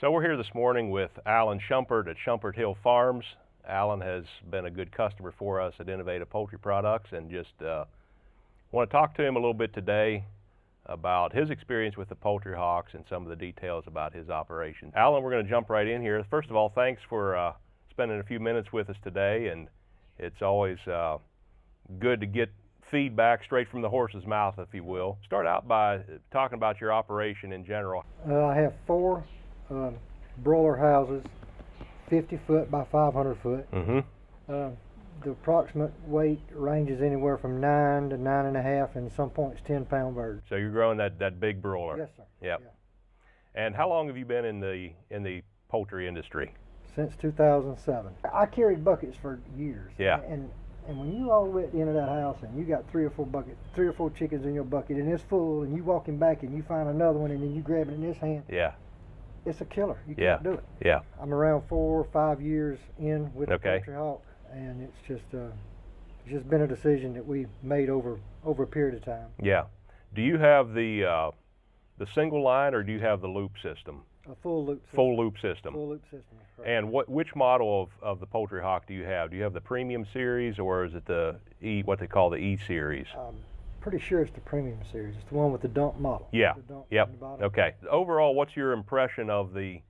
So we're here this morning with Alan Shumpert at Shumpert Hill Farms. Alan has been a good customer for us at Innovative Poultry Products, and just want to talk to him a little bit today about his experience with the poultry hawks and some of the details about his operation. Alan, we're going to jump right in here. First of all, thanks for spending a few minutes with us today, and it's always good to get feedback straight from the horse's mouth, if you will. Start out by talking about your operation in general. I have four broiler houses, 50 foot by 500 foot. The approximate weight ranges anywhere from 9 to 9.5, and some points 10-pound birds. So you're growing that big broiler. Yes, sir. Yep. Yeah. And how long have you been in the poultry industry? Since 2007. I carried buckets for years. Yeah. And when you all the way at the end of that house and you got 3 or 4 chickens in your bucket and it's full, and you walking back and you find another one and then you grab it in this hand. Yeah. It's a killer. You can't do it. Yeah. I'm around 4 or 5 years in with the Okay. poultry hawk, and it's just been a decision that we made over a period of time. Yeah. Do you have the single line, or do you have the loop system? A full loop system. Full loop system. Full loop system. Correct. And which model of the poultry hawk do you have? Do you have the premium series, or is it the what they call the E series? Pretty sure it's the premium series. It's the one with the dump model. Yeah. The dump Yep. on the bottom. Okay. Overall, what's your impression of the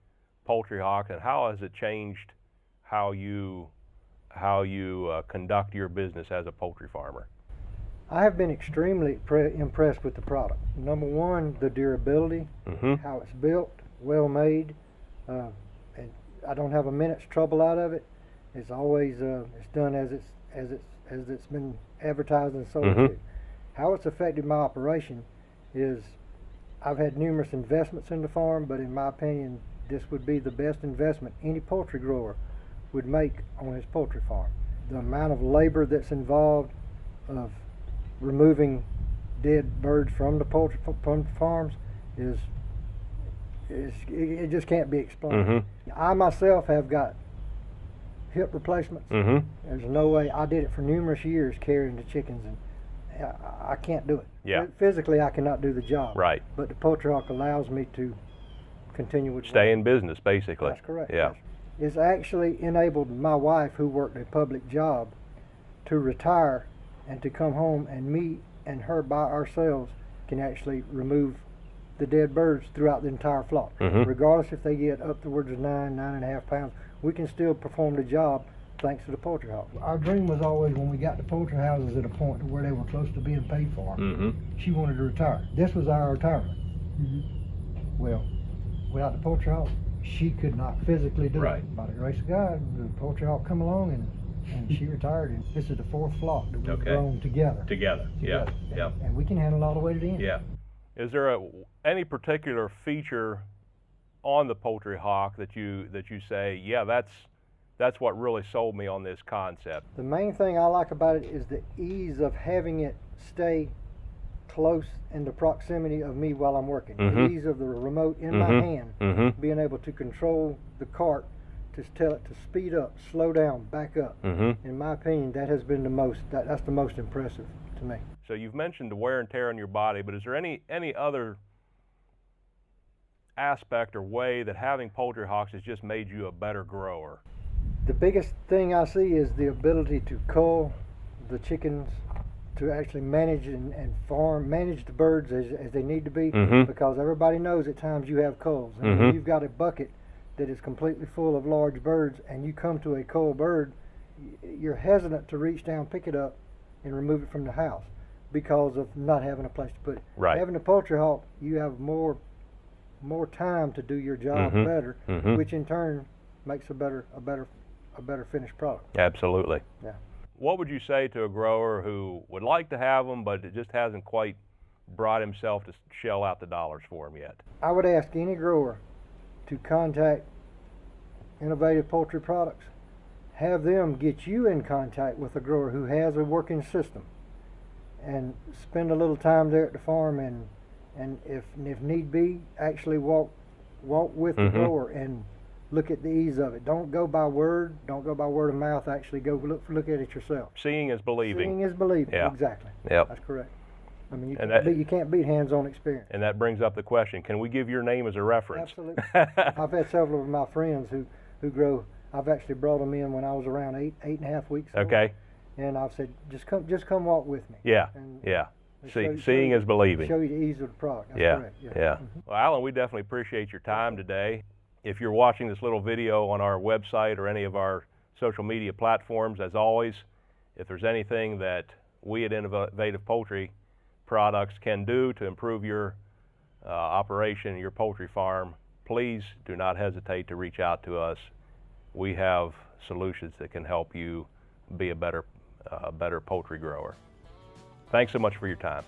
poultry hawk, and how has it changed how you conduct your business as a poultry farmer? I have been extremely impressed with the product. Number one, the durability, how it's built, well made, and I don't have a minute's trouble out of it. It's always it's done as it's been advertised and sold to. How it's affected my operation is I've had numerous investments in the farm, but in my opinion, this would be the best investment any poultry grower would make on his poultry farm. The amount of labor that's involved of removing dead birds from the poultry farms it just can't be explained. I myself have got hip replacements. There's no way. I did it for numerous years, carrying the chickens, and I can't do it. Yeah. Physically, I cannot do the job. Right. But the poultry hawk allows me to continue with Stay in business, basically. That's correct. Yeah. It's actually enabled my wife, who worked a public job, to retire and to come home, and me and her by ourselves can actually remove the dead birds throughout the entire flock. Regardless if they get upwards of 9.5 pounds, we can still perform the job thanks to the poultry hawk. Our dream was always, when we got the poultry houses at a point to where they were close to being paid for, she wanted to retire. This was our retirement. Well, without the poultry hawk, she could not physically do it. By the grace of God, the poultry hawk come along and she retired, and this is the 4th flock that we've grown together. Yeah. And we can handle all the way to the end. Yeah. Is there any particular feature on the poultry hawk that you say, yeah, that's what really sold me on this concept? The main thing I like about it is the ease of having it stay close in the proximity of me while I'm working. The ease of the remote in my hand, being able to control the cart to tell it to speed up, slow down, back up. In my opinion, that has been that's the most impressive to me. So you've mentioned the wear and tear on your body, but is there any other aspect or way that having poultry hawks has just made you a better grower? The biggest thing I see is the ability to cull the chickens, to actually manage and manage the birds as they need to be, because everybody knows at times you have culls. And when you've got a bucket that is completely full of large birds and you come to a cull bird, you're hesitant to reach down, pick it up, and remove it from the house because of not having a place to put it. Right. Having a poultry hawk, you have more time to do your job better, which in turn makes a better finished product. Absolutely. Yeah. What would you say to a grower who would like to have them, but it just hasn't quite brought himself to shell out the dollars for them yet? I would ask any grower to contact Innovative Poultry Products. Have them get you in contact with a grower who has a working system, and spend a little time there at the farm, and if need be, actually walk with the grower and look at the ease of it. Don't go by word. Don't go by word of mouth. Actually go look at it yourself. Seeing is believing. Seeing is believing. Yeah. Exactly. Yep. That's correct. I mean, And you can't beat hands-on experience. And that brings up the question, can we give your name as a reference? Absolutely. I've had several of my friends who grow. I've actually brought them in when I was around eight and a half weeks old. Okay. And I've said, just come walk with me. Yeah, And yeah. show Seeing you, is believing. Show you the ease of the product. That's Yeah, correct. yeah. Well, Alan, we definitely appreciate your time today. If you're watching this little video on our website or any of our social media platforms, as always, if there's anything that we at Innovative Poultry Products can do to improve your operation, your poultry farm, please do not hesitate to reach out to us. We have solutions that can help you be a better poultry grower. Thanks so much for your time.